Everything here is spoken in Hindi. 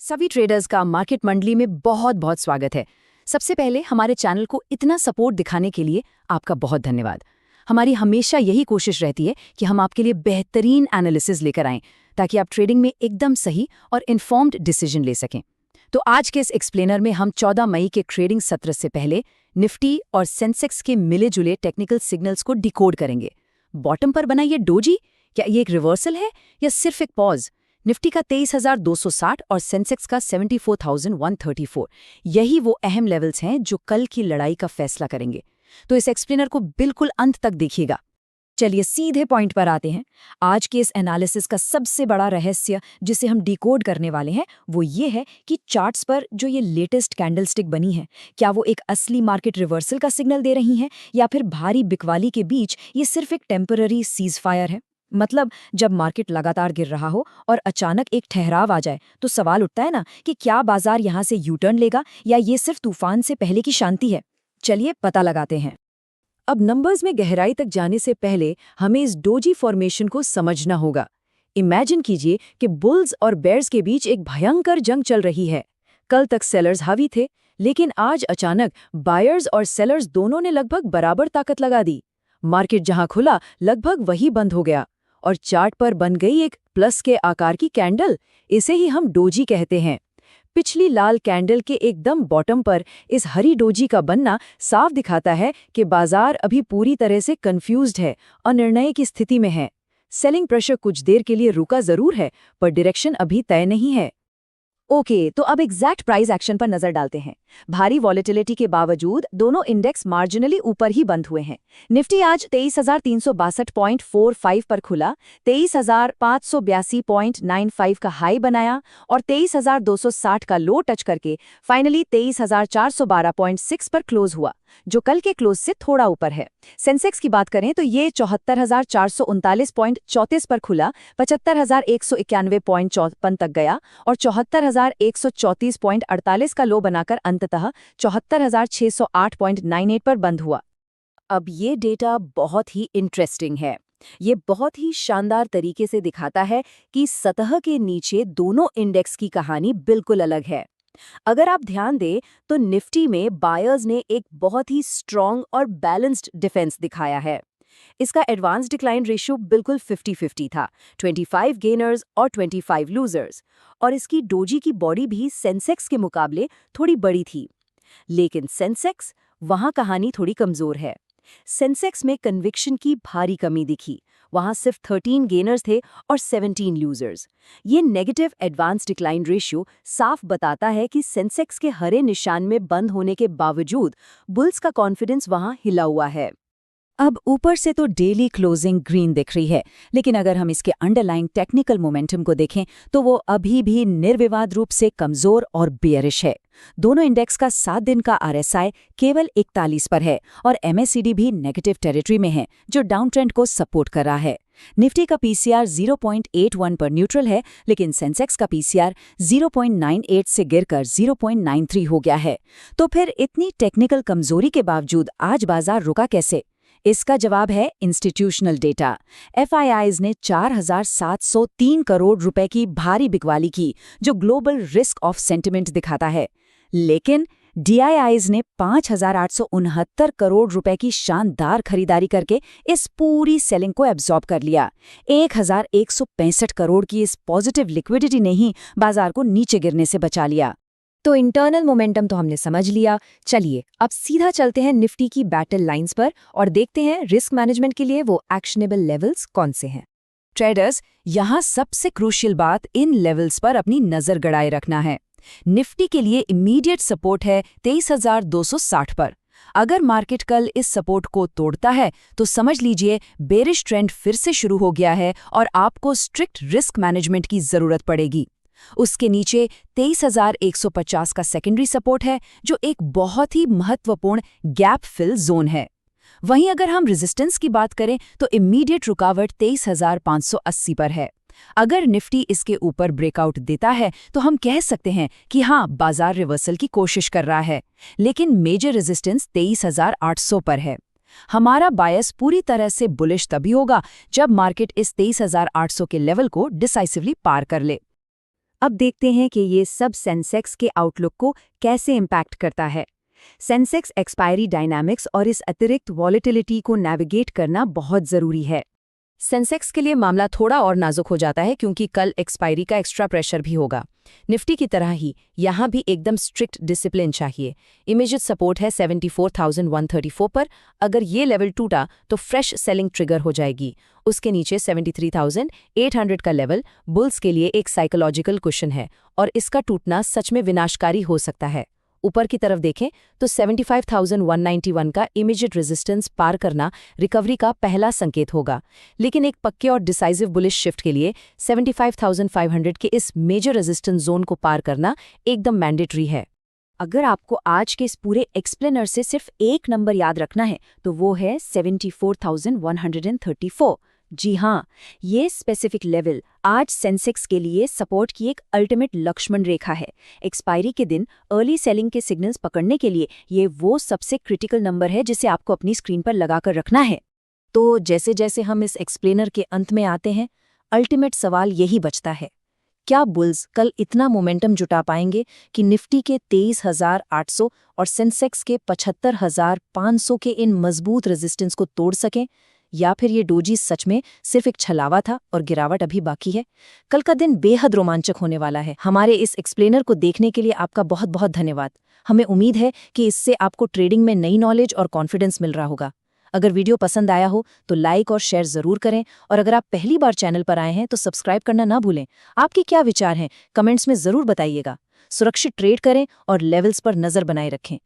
सभी ट्रेडर्स का मार्केट मंडली में बहुत बहुत स्वागत है। सबसे पहले हमारे चैनल को इतना सपोर्ट दिखाने के लिए आपका बहुत धन्यवाद। हमारी हमेशा यही कोशिश रहती है कि हम आपके लिए बेहतरीन एनालिसिस लेकर आएं ताकि आप ट्रेडिंग में एकदम सही और इन्फॉर्म्ड डिसीजन ले सकें। तो आज के इस एक्सप्लेनर में हम 14 मई के ट्रेडिंग सत्र से पहले निफ्टी और सेंसेक्स के मिले जुले टेक्निकल सिग्नल्स को डिकोड करेंगे। बॉटम पर बना ये डोजी, क्या ये एक रिवर्सल है या सिर्फ एक पॉज? निफ्टी का 23,260 और सेंसेक्स का 74,134, यही वो अहम लेवल्स हैं जो कल की लड़ाई का फैसला करेंगे। तो इस एक्सप्लेनर को बिल्कुल अंत तक देखिएगा। चलिए सीधे पॉइंट पर आते हैं। आज के इस एनालिसिस का सबसे बड़ा रहस्य जिसे हम डिकोड करने वाले हैं वो ये है कि चार्ट्स पर जो ये लेटेस्ट कैंडलस्टिक बनी है, क्या वो एक असली मार्केट रिवर्सल का सिग्नल दे रही हैं या फिर भारी बिकवाली के बीच ये सिर्फ एक टेम्पररी सीज फायर है। मतलब जब मार्केट लगातार गिर रहा हो और अचानक एक ठहराव आ जाए तो सवाल उठता है ना कि क्या बाजार यहां से यू टर्न लेगा या ये सिर्फ तूफान से पहले की शांति है। चलिए पता लगाते हैं। अब नंबर्स में गहराई तक जाने से पहले हमें इस डोजी फॉर्मेशन को समझना होगा। इमेजिन कीजिए कि बुल्स और बेयर्स के बीच एक भयंकर जंग चल रही है। कल तक सेलर्स हावी थे, लेकिन आज अचानक बायर्स और सेलर्स दोनों ने लगभग बराबर ताकत लगा दी। मार्केट जहां खुला लगभग वही बंद हो गया और चार्ट पर बन गई एक प्लस के आकार की कैंडल। इसे ही हम डोजी कहते हैं। पिछली लाल कैंडल के एकदम बॉटम पर इस हरी डोजी का बनना साफ दिखाता है कि बाजार अभी पूरी तरह से कंफ्यूज्ड है और निर्णय की स्थिति में है। सेलिंग प्रेशर कुछ देर के लिए रुका जरूर है, पर डायरेक्शन अभी तय नहीं है। ओके, तो अब एग्जैक्ट प्राइस एक्शन पर नजर डालते हैं। भारी वॉलेटिलिटी के बावजूद दोनों इंडेक्स मार्जिनली ऊपर ही बंद हुए हैं। निफ्टी आज 23,362.45 पर खुला, 23,582.95 का हाई बनाया और 23,260 का लो टच करके फाइनली 23,412.6 पर क्लोज हुआ, जो कल के क्लोज से थोड़ा ऊपर है। सेंसेक्स की बात करें तो ये 74,439.34 पर खुला, 75,191.54 तक गया और 74,134.48 का लो बनाकर अंततः 74,608.98 पर बंद हुआ। अब ये डेटा बहुत ही इंटरेस्टिंग है। ये बहुत ही शानदार तरीके से दिखाता है कि सतह के नीचे दोनों इंडेक्स की कहानी बिल्कुल अलग है। अगर आप ध्यान दें तो निफ्टी में बायर्स ने एक बहुत ही स्ट्रॉन्ग और बैलेंस्ड डिफेंस दिखाया है। इसका एडवांस डिक्लाइन रेशियो बिल्कुल 50-50 था, 25 गेनर्स और 25 लूजर्स, और इसकी डोजी की बॉडी भी सेंसेक्स के मुकाबले थोड़ी बड़ी थी। लेकिन सेंसेक्स वहां कहानी थोड़ी कमजोर है। सेंसेक्स में कन्विक्शन की भारी कमी दिखी। वहां सिर्फ 13 गेनर्स थे और 17 लूजर्स। ये नेगेटिव एडवांस डिक्लाइन रेशियो साफ बताता है कि सेंसेक्स के हरे निशान में बंद होने के बावजूद बुल्स का कॉन्फिडेंस वहां हिला हुआ है। अब ऊपर से तो डेली क्लोजिंग ग्रीन दिख रही है, लेकिन अगर हम इसके अंडरलाइंग टेक्निकल मोमेंटम को देखें तो वो अभी भी निर्विवाद रूप से कमजोर और बेयरिश है। दोनों इंडेक्स का 7 दिन का RSI केवल 41 पर है और MACD भी नेगेटिव टेरिटरी में है, जो डाउन ट्रेंड को सपोर्ट कर रहा है। निफ्टी का PCR 0.81 पर न्यूट्रल है, लेकिन सेंसेक्स का PCR 0.98 से गिरकर 0.93 हो गया है। तो फिर इतनी टेक्निकल कमजोरी के बावजूद आज बाजार रुका कैसे? इसका जवाब है इंस्टीट्यूशनल डेटा। FIIs ने 4,703 करोड़ रुपए की भारी बिकवाली की, जो ग्लोबल रिस्क ऑफ सेंटिमेंट दिखाता है। लेकिन DIIs ने 5,869 करोड़ रुपए की शानदार खरीदारी करके इस पूरी सेलिंग को एब्जॉर्ब कर लिया। 1,165 करोड़ की इस पॉजिटिव लिक्विडिटी ने ही बाजार को नीचे गिरने से बचा लिया। तो इंटरनल मोमेंटम तो हमने समझ लिया। चलिए अब सीधा चलते हैं निफ्टी की बैटल लाइंस पर और देखते हैं रिस्क मैनेजमेंट के लिए वो एक्शनेबल लेवल्स कौन से हैं। ट्रेडर्स, यहाँ सबसे क्रूशियल बात इन लेवल्स पर अपनी नजर गड़ाए रखना है। निफ्टी के लिए इमीडिएट सपोर्ट है 23,260 पर। अगर मार्केट कल इस सपोर्ट को तोड़ता है तो समझ लीजिए बेरिश ट्रेंड फिर से शुरू हो गया है और आपको स्ट्रिक्ट रिस्क मैनेजमेंट की जरूरत पड़ेगी। उसके नीचे 23,150 का सेकेंडरी सपोर्ट है, जो एक बहुत ही महत्वपूर्ण गैप फिल जोन है। वहीं अगर हम रेजिस्टेंस की बात करें तो इमीडिएट रुकावट 23,580 पर है। अगर निफ्टी इसके ऊपर ब्रेकआउट देता है तो हम कह सकते हैं कि हाँ, बाजार रिवर्सल की कोशिश कर रहा है, लेकिन मेजर रेजिस्टेंस 23,800 पर है। हमारा बायस पूरी तरह से बुलिश तभी होगा जब मार्केट इस 23,800 के लेवल को डिसाइसिवली पार कर ले। अब देखते हैं कि ये सब सेंसेक्स के आउटलुक को कैसे इम्पैक्ट करता है। सेंसेक्स एक्सपायरी डायनामिक्स और इस अतिरिक्त वॉलेटिलिटी को नेविगेट करना बहुत ज़रूरी है। सेंसेक्स के लिए मामला थोड़ा और नाजुक हो जाता है क्योंकि कल एक्सपायरी का एक्स्ट्रा प्रेशर भी होगा। निफ्टी की तरह ही यहाँ भी एकदम स्ट्रिक्ट डिसिप्लिन चाहिए। इमीडिएट सपोर्ट है 74,134 पर। अगर ये लेवल टूटा तो फ्रेश सेलिंग ट्रिगर हो जाएगी। उसके नीचे 73,800 का लेवल बुल्स के लिए एक साइकोलॉजिकल कुशन है और इसका टूटना सच में विनाशकारी हो सकता है। ऊपर की तरफ देखें तो 75,191 का इमीडिएट रेजिस्टेंस पार करना रिकवरी का पहला संकेत होगा, लेकिन एक पक्के और डिसाइसिव बुलिश शिफ्ट के लिए 75,500 के इस मेजर रेजिस्टेंस जोन को पार करना एकदम मैंडेटरी है। अगर आपको आज के इस पूरे एक्सप्लेनर से सिर्फ एक नंबर याद रखना है तो वो है 74,134। जी हाँ, ये स्पेसिफिक लेवल आज सेंसेक्स के लिए सपोर्ट की एक अल्टीमेट लक्ष्मण रेखा है। एक्सपायरी के दिन अर्ली सेलिंग के सिग्नल्स पकड़ने के लिए ये वो सबसे क्रिटिकल नंबर है जिसे आपको अपनी स्क्रीन पर लगाकर रखना है। तो जैसे जैसे हम इस एक्सप्लेनर के अंत में आते हैं, अल्टीमेट सवाल यही बचता है, क्या बुल्स कल इतना मोमेंटम जुटा पाएंगे कि निफ्टी के 23,800 और सेंसेक्स के 75,500 के इन मजबूत रेजिस्टेंस को तोड़ सकें, या फिर ये डोजी सच में सिर्फ एक छलावा था और गिरावट अभी बाकी है? कल का दिन बेहद रोमांचक होने वाला है। हमारे इस एक्सप्लेनर को देखने के लिए आपका बहुत बहुत धन्यवाद। हमें उम्मीद है कि इससे आपको ट्रेडिंग में नई नॉलेज और कॉन्फिडेंस मिल रहा होगा। अगर वीडियो पसंद आया हो तो लाइक और शेयर जरूर करें, और अगर आप पहली बार चैनल पर आए हैं तो सब्सक्राइब करना ना भूलें। आपके क्या विचार हैं कमेंट्स में जरूर बताइएगा। सुरक्षित ट्रेड करें और लेवल्स पर नजर बनाए रखें।